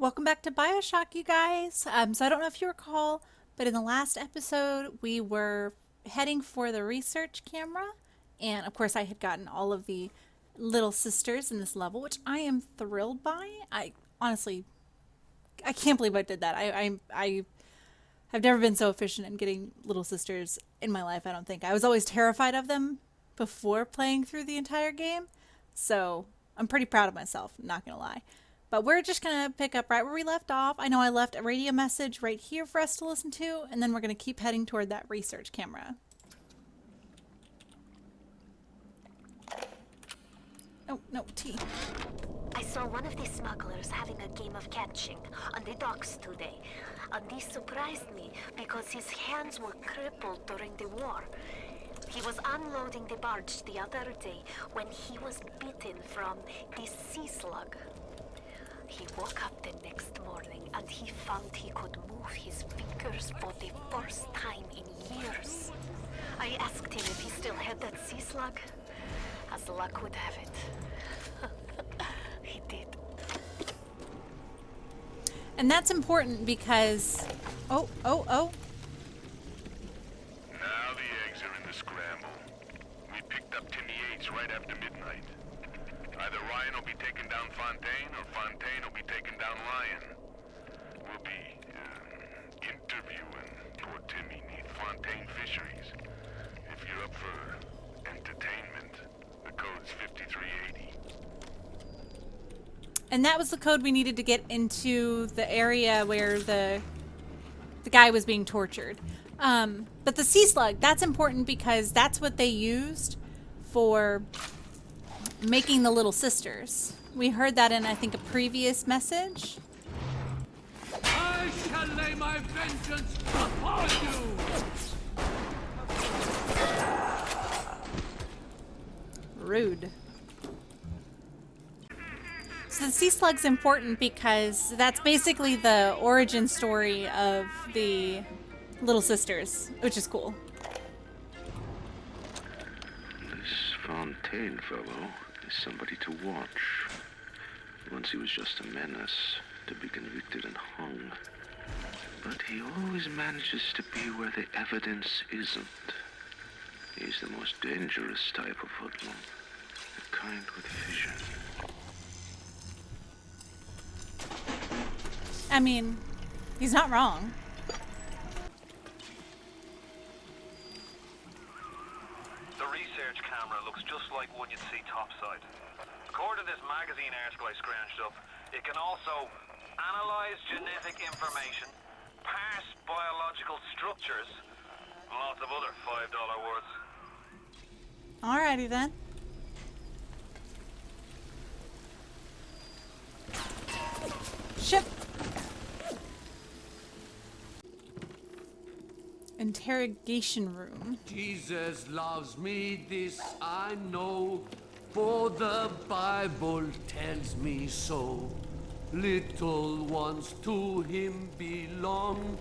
Welcome back to Bioshock, you guys. So I don't know if you recall, but in the last episode, we were heading for the research camera. And of course, I had gotten all of the little sisters in this level, which I am thrilled by. I honestly, I can't believe I did that. I have never been so efficient in getting little sisters in my life, I don't think. I was always terrified of them before playing through the entire game. So I'm pretty proud of myself, not gonna lie. But we're just gonna pick up right where we left off. I know I left a radio message right here for us to listen to, and then we're gonna keep heading toward that research camera. Oh, no, T. I saw one of the smugglers having a game of catching on the docks today. And this surprised me because his hands were crippled during the war. He was unloading the barge the other day when he was bitten from the sea slug. He woke up the next morning and he found he could move his fingers for the first time in years. I asked him if he still had that sea slug. As luck would have it, he did. And that's important because... Oh. Now the eggs are in the scramble. We picked up Timmy Yates right after midnight. Either Ryan will be taking down Fontaine, or Fontaine will be taking down Ryan. We'll be, interviewing poor Timmy near Fontaine Fisheries. If you're up for entertainment, the code's 5380. And that was the code we needed to get into the area where the guy was being tortured. But the sea slug, that's important because that's what they used for making the little sisters. We heard that in, I think, a previous message. I shall lay my vengeance upon you! Rude. So the sea slug's important because that's basically the origin story of the little sisters, which is cool. This Fontaine fellow is somebody to watch. Once he was just a menace, to be convicted and hung. But he always manages to be where the evidence isn't. He's the most dangerous type of hoodlum. The kind with vision. I mean, he's not wrong. The research camera looks just like one you'd see topside. According to this magazine article I scrounged up, it can also analyze genetic information, parse biological structures, and lots of other $5 words. Alrighty then. Ship. Interrogation room. Jesus loves me, this I know, for the Bible tells me so. Little ones to him belong.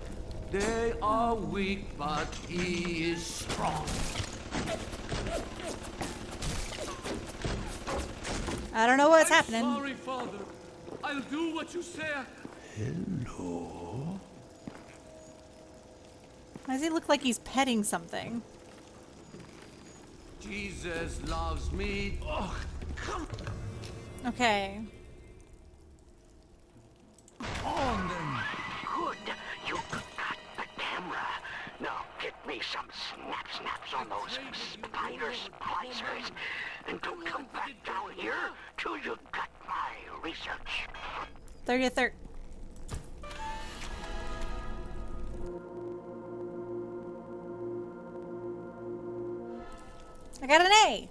They are weak, but he is strong. I don't know what's I'm happening. sorry, Father. I'll do what you say. Hello? Why does he look like he's petting something? Jesus loves me. Oh, come Okay. on then. Good. You got the camera. Now get me some snaps on those spider splicers. And don't come back down here till you got my research. 30th. I got an A.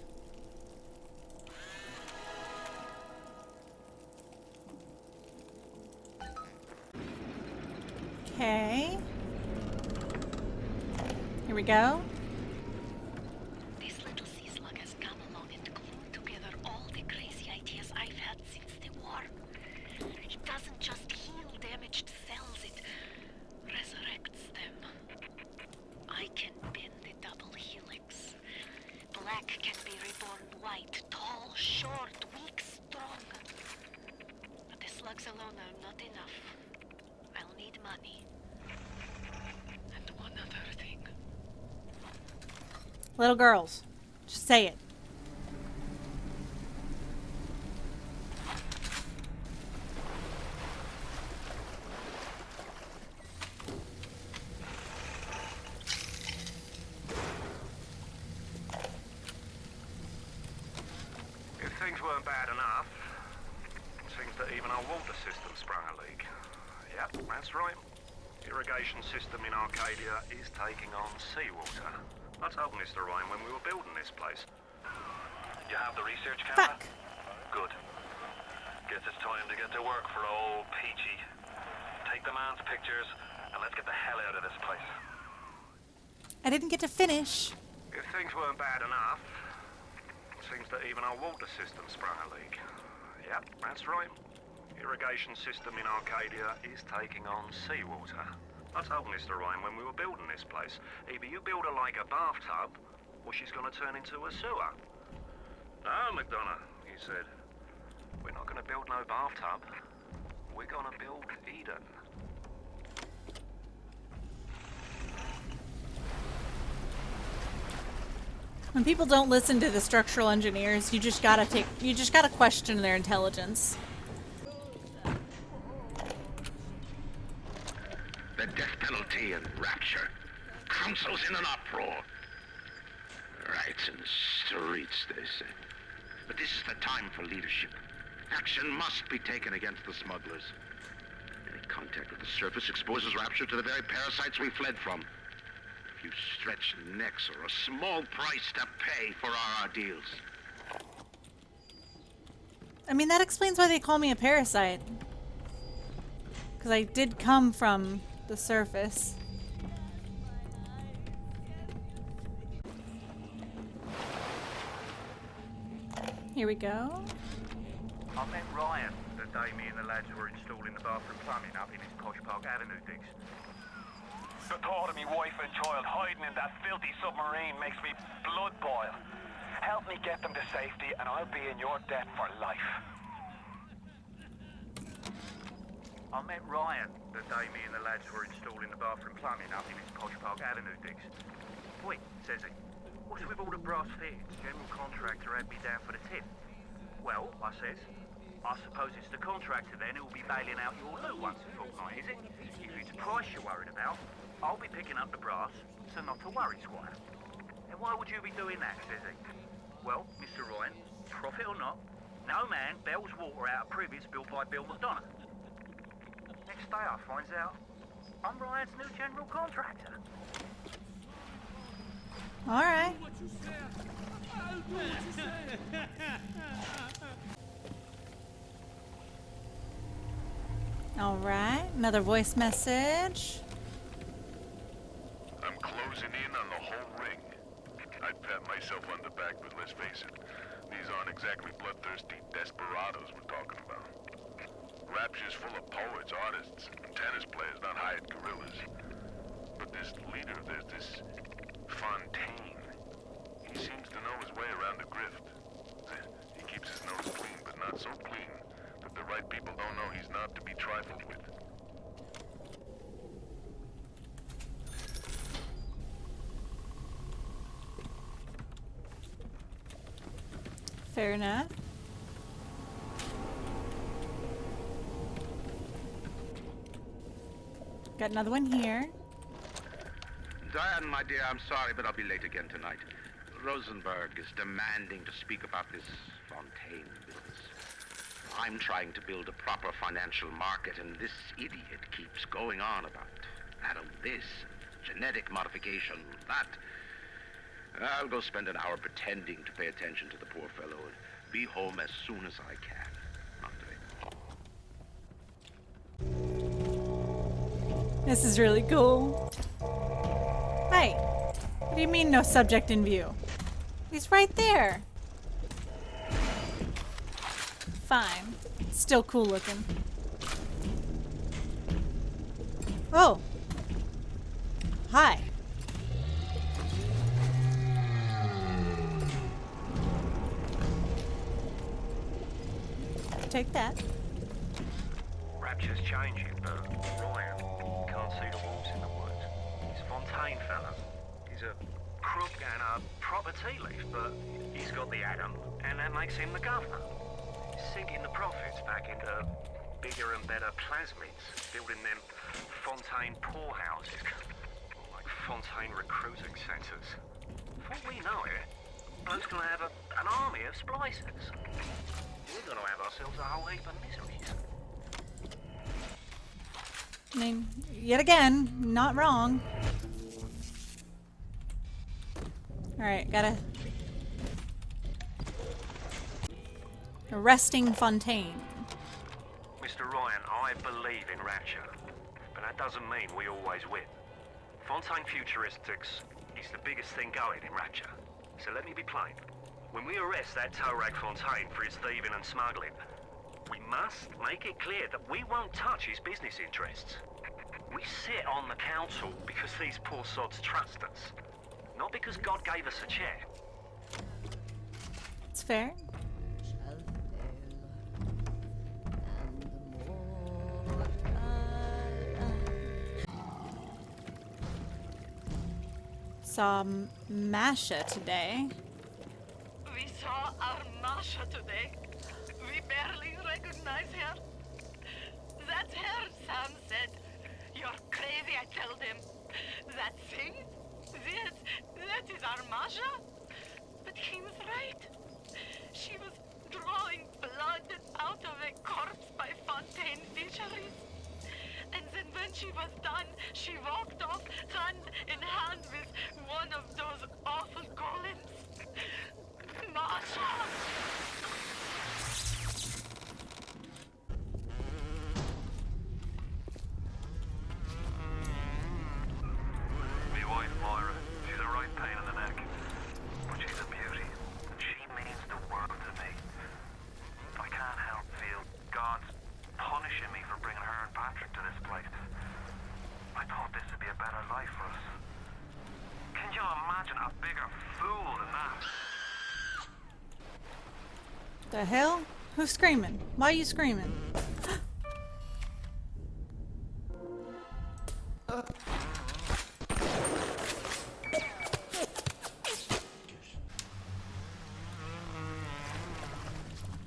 Okay. Here we go. This little sea slug has come along and glued together all the crazy ideas I've had since the war. It doesn't just heal damaged cells, it resurrects them. I can bend the double helix. Black can be reborn white, tall, short, weak, strong. But the slugs alone are not enough. Little girls. Just say it. If things weren't bad enough, it seems that even our water system sprung a leak. Yep, that's right. Irrigation system in Arcadia is taking on seawater. I told Mr. Ryan when we were building this place. You have the research camera? Fuck. Good. Guess it's time to get to work for old Peachy. Take the man's pictures, and let's get the hell out of this place. I didn't get to finish. If things weren't bad enough, it seems that even our water system sprung a leak. Yep, that's right. Irrigation system in Arcadia is taking on seawater. I told Mr. Ryan when we were building this place, either you build her like a bathtub, or she's gonna turn into a sewer. No, McDonough, he said. We're not gonna build no bathtub. We're gonna build Eden. When people don't listen to the structural engineers, you just gotta question their intelligence. The death penalty and rapture. Council's in an uproar. Riots in the streets, they say. But this is the time for leadership. Action must be taken against the smugglers. Any contact with the surface exposes rapture to the very parasites we fled from. A few stretched necks or a small price to pay for our ideals. I mean, that explains why they call me a parasite. Because I did come from the surface. Here we go. I met Ryan the day me and the lads were installing the bathroom plumbing up in his Posh Park Avenue digs. The thought of me wife and child hiding in that filthy submarine makes me blood boil. Help me get them to safety and I'll be in your debt for life. I met Ryan the day me and the lads were installing the bathroom plumbing up in his Posh Park Avenue digs. Wait, says he. What's with all the brass fittings? General contractor had me down for the tip. Well, I says, I suppose it's the contractor then who'll be bailing out your loo once a fortnight, is it? If it's price you're worried about, I'll be picking up the brass, so not to worry, Squire. And why would you be doing that, says he? Well, Mr. Ryan, profit or not, no man bails water out of privies built by Bill McDonough. Next day I finds out I'm Ryan's new general contractor. All right. All right. Another voice message. I'm closing in on the whole ring. I'd pat myself on the back, but let's face it, these aren't exactly bloodthirsty desperados we're talking about. Rapture's full of poets, artists, and tennis players, not hired guerrillas. But this leader, there's this Fontaine. He seems to know his way around the grift. He keeps his nose clean, but not so clean that the right people don't know he's not to be trifled with. Fair enough. Got another one here. Diane, my dear, I'm sorry, but I'll be late again tonight. Rosenberg is demanding to speak about this Fontaine business. I'm trying to build a proper financial market, and this idiot keeps going on about nano this, genetic modification, that. I'll go spend an hour pretending to pay attention to the poor fellow and be home as soon as I can. Andre. This is really cool. Hey, what do you mean no subject in view? He's right there. Fine. Still cool looking. Oh. Hi. Take that. Rapture's changing, but Ryan can't see the wolves in the woods. He's a Fontaine fella. He's a crook and a proper tea leaf, but he's got the atom, and that makes him the governor. Sinking the profits back into bigger and better plasmids, building them Fontaine poorhouses, like Fontaine recruiting centres. Before we know it, bloke's gonna have an army of splicers. We're gonna have ourselves a whole heap of miseries. I mean, yet again, not wrong. Alright, gotta... Arresting Fontaine. Mr. Ryan, I believe in rapture, but that doesn't mean we always win. Fontaine Futuristics is the biggest thing going in rapture. So let me be plain. When we arrest that toe-rag Fontaine for his thieving and smuggling, we must make it clear that we won't touch his business interests. We sit on the council because these poor sods trust us, not because God gave us a chair. It's fair. Saw Masha today. We saw our Masha today. We barely recognize her. That's her, Sam said. You're crazy, I told him. That thing? That is our Masha? But he was right. She was drawing blood out of a corpse by Fontaine Fisheries. And then when she was done, she walked off hand in hand with one of those awful golems. Masha! My wife, Moira, she's a right pain in the neck. But she's a beauty. She means the world to me. I can't help feel God's punishing me for bringing her and Patrick to this place. I thought this would be a better life for us. Can you imagine a bigger fool than that? The hell? Who's screaming? Why are you screaming?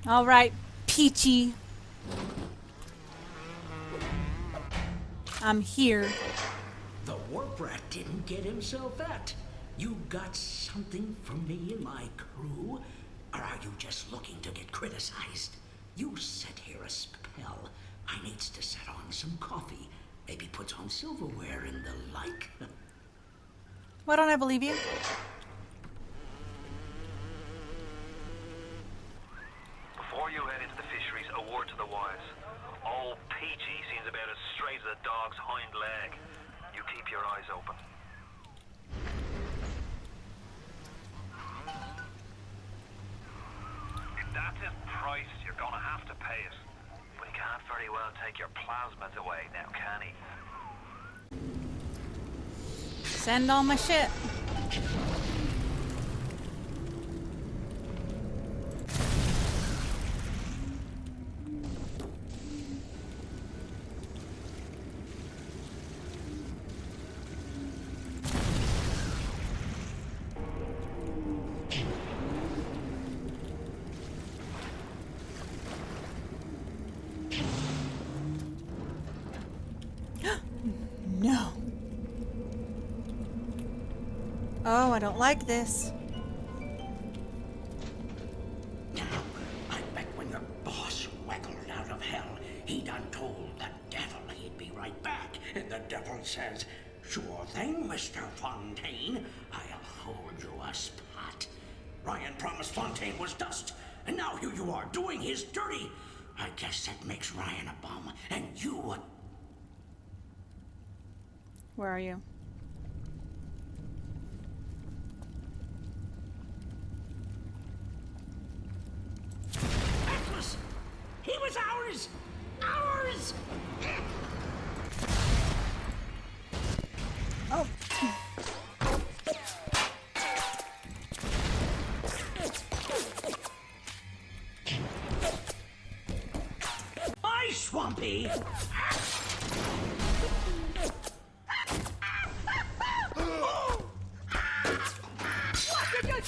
All right, Peachy. I'm here. The warp rat didn't get himself at. You got something from me and my crew? Or are you just looking to get criticized? You sit here a spell. I needs to set on some coffee. Maybe put on silverware and the like. Why don't I believe you? Before you head into the fisheries, a word to the wise. Old Peachy seems about as straight as a dog's hind leg. You keep your eyes open. If that's his price, you're gonna have to pay it. But he can't very well take your plasmids away now, can he? Send all my shit. No. Oh, I don't like this. Now, I bet when your boss waggled out of hell, he done told the devil he'd be right back. And the devil says, "Sure thing, Mr. Fontaine. I'll hold you a spot." Ryan promised Fontaine was dust, and now here you are doing his dirty. I guess that makes Ryan a bum, and you a... Where are you? Atlas! He was ours! Ours! Oh. Bye, Swampy! What did you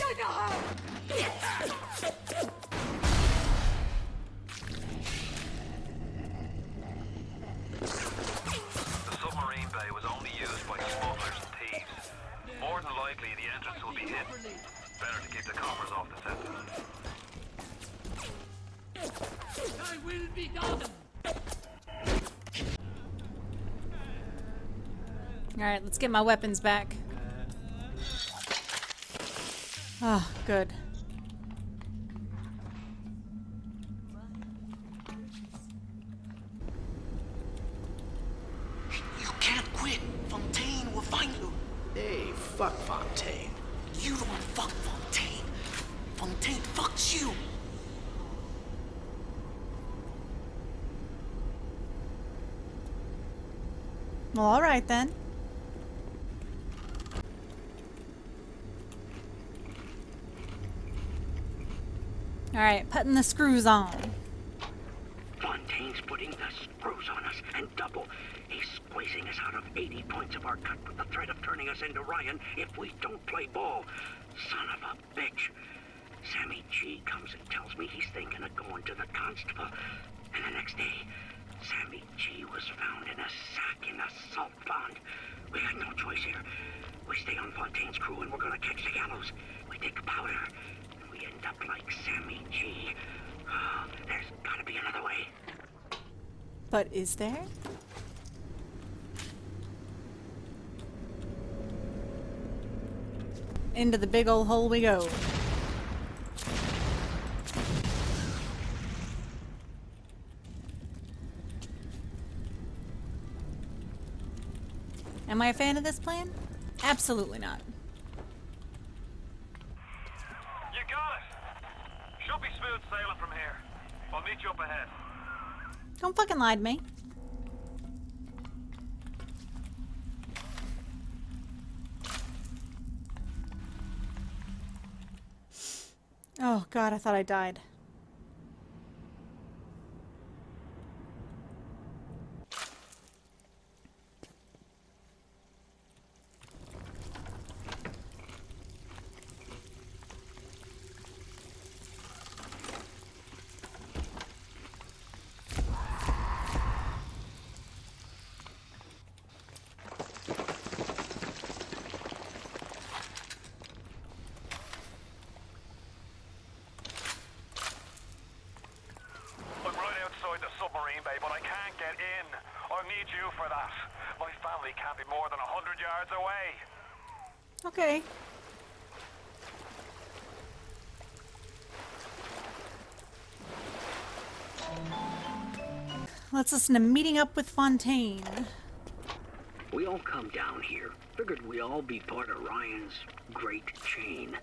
Alright, let's get my weapons back. Oh, good. You can't quit. Fontaine will find you. Hey, fuck Fontaine. You don't fuck Fontaine. Fontaine fucks you. Well, alright then. Alright, putting the screws on. Fontaine's putting the screws on us, and double. He's squeezing us out of 80 points of our cut with the threat of turning us into Ryan if we don't play ball. Son of a bitch. Sammy G comes and tells me he's thinking of going to the constable. And the next day, Sammy G was found in a sack in a salt pond. We got no choice here. We stay on Fontaine's crew and we're gonna catch the gallows. We take a powder, and we end up like Sammy G. Oh, there's gotta be another way. But is there? Into the big old hole we go. Am I a fan of this plan? Absolutely not. You got it. Should be smooth sailing from here. I'll meet you up ahead. Don't fucking lie to me. Oh god, I thought I died. I'm right outside the submarine bay, but I can't get in. I need you for that. My family can't be more than 100 yards away. Okay. Let's listen to Meeting Up with Fontaine. We all come down here. Figured we all be part of Ryan's great chain.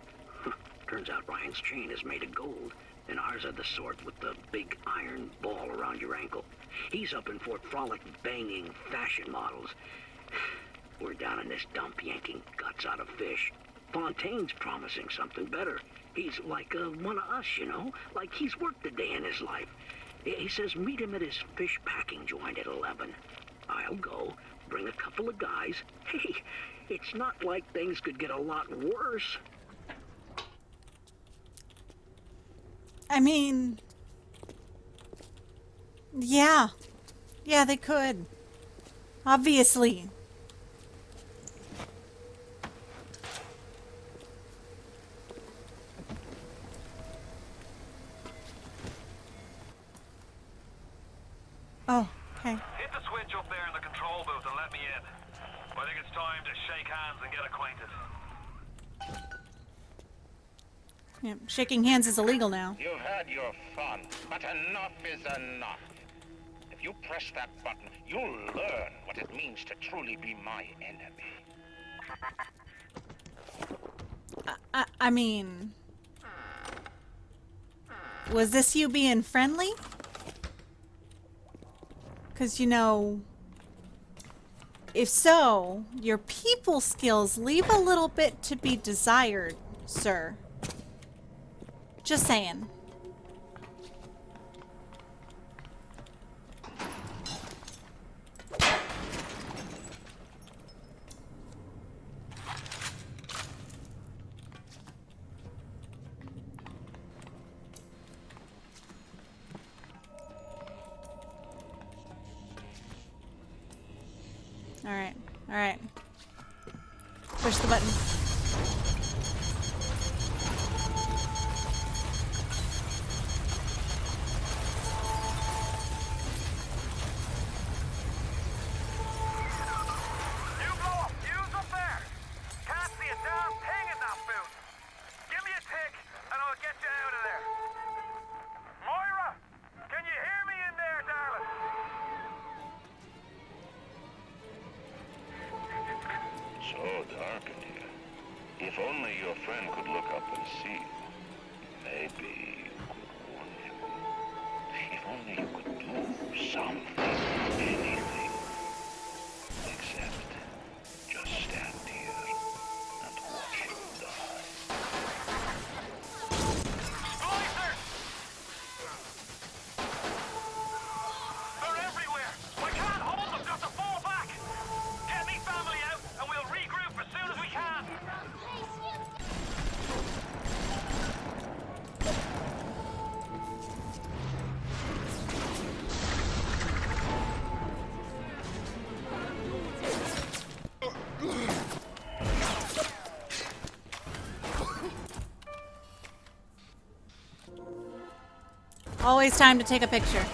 Turns out Ryan's chain is made of gold, and ours are the sort with the big iron ball around your ankle. He's up in Fort Frolic banging fashion models. We're down in this dump yanking guts out of fish. Fontaine's promising something better. He's like one of us, you know? Like he's worked a day in his life. He says meet him at his fish packing joint at 11. I'll go, bring a couple of guys. Hey, it's not like things could get a lot worse. I mean... Yeah. Yeah, they could. Obviously. Oh, okay. Hit the switch up there in the control booth and let me in. I think it's time to shake hands and get acquainted. Yeah, shaking hands is illegal now. You've had your fun, but enough is enough. If you press that button, you'll learn what it means to truly be my enemy. I mean... Was this you being friendly? Because, you know... If so, your people skills leave a little bit to be desired, sir. Just saying. Alright, alright. Push the button. You blow a So dark in here. If only your friend could look up and see. Maybe you could warn him. If only you could do something, anything. Except just stand here and watch him die. Splicers! They're everywhere! I can't hold them, got to fall back! Get me family out, and we'll regroup as soon as we can! Always time to take a picture.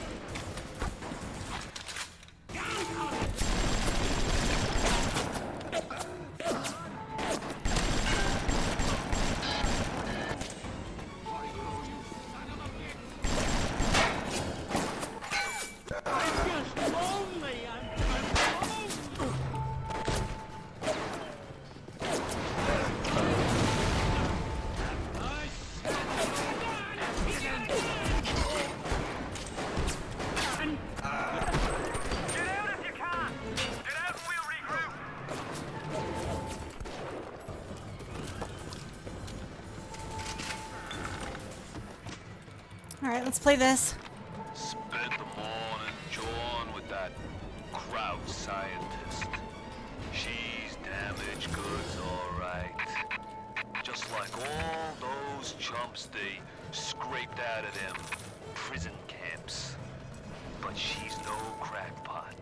Alright, let's play this. Spent the morning jawing with that crowd scientist. She's damaged goods, alright. Just like all those chumps they scraped out of them prison camps. But she's no crackpot.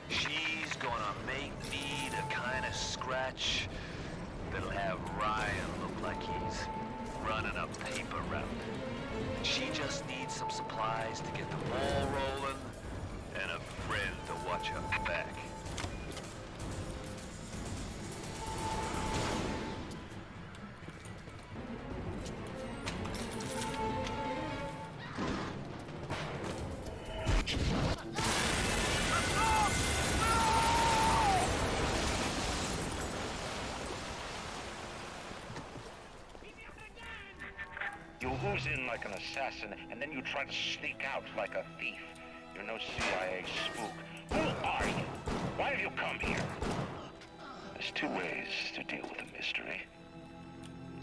She's gonna make me the kind of scratch that'll have Ryan look like he's running a paper route. She just needs some supplies to get the ball rolling and a friend to watch her back. You ooze in like an assassin, and then you try to sneak out like a thief. You're no CIA spook. Who are you? Why have you come here? There's two ways to deal with a mystery.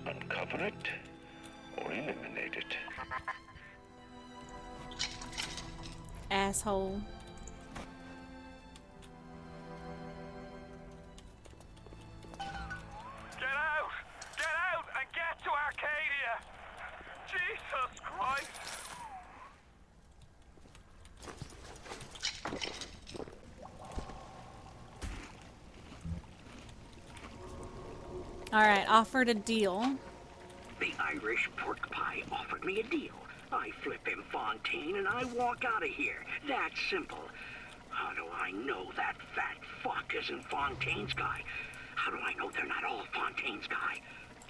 Uncover it, or eliminate it. Asshole. Get out! Get out and get to Arcadia! Jesus Christ! Alright, offered a deal. The Irish pork pie offered me a deal. I flip him Fontaine and I walk out of here. That simple. How do I know that fat fuck isn't Fontaine's guy? How do I know they're not all Fontaine's guy?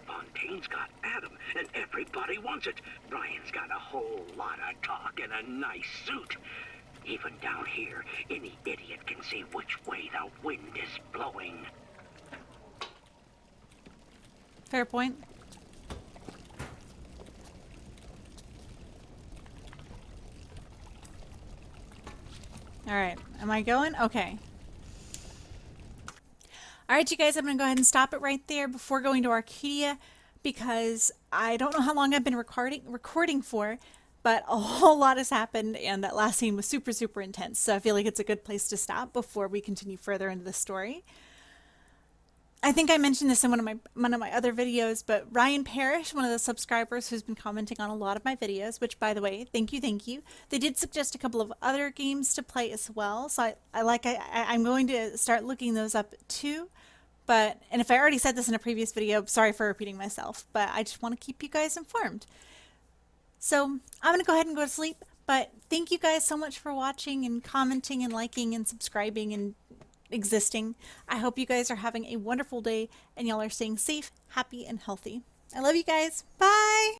Fontaine's got Adam, and everybody wants it. Brian's got a whole lot of talk and a nice suit. Even down here, any idiot can see which way the wind is blowing. Fair point. Alright, am I going? Okay. Alright, you guys, I'm going to go ahead and stop it right there before going to Arcadia because I don't know how long I've been recording for, but a whole lot has happened and that last scene was super, super intense. So I feel like it's a good place to stop before we continue further into the story. I think I mentioned this in one of my other videos, but Ryan Parrish, one of the subscribers who's been commenting on a lot of my videos, which by the way, thank you. They did suggest a couple of other games to play as well, so I'm going to start looking those up too. And if I already said this in a previous video, sorry for repeating myself, but I just want to keep you guys informed. So I'm going to go ahead and go to sleep, but thank you guys so much for watching and commenting and liking and subscribing and existing. I hope you guys are having a wonderful day and y'all are staying safe, happy, and healthy. I love you guys. Bye!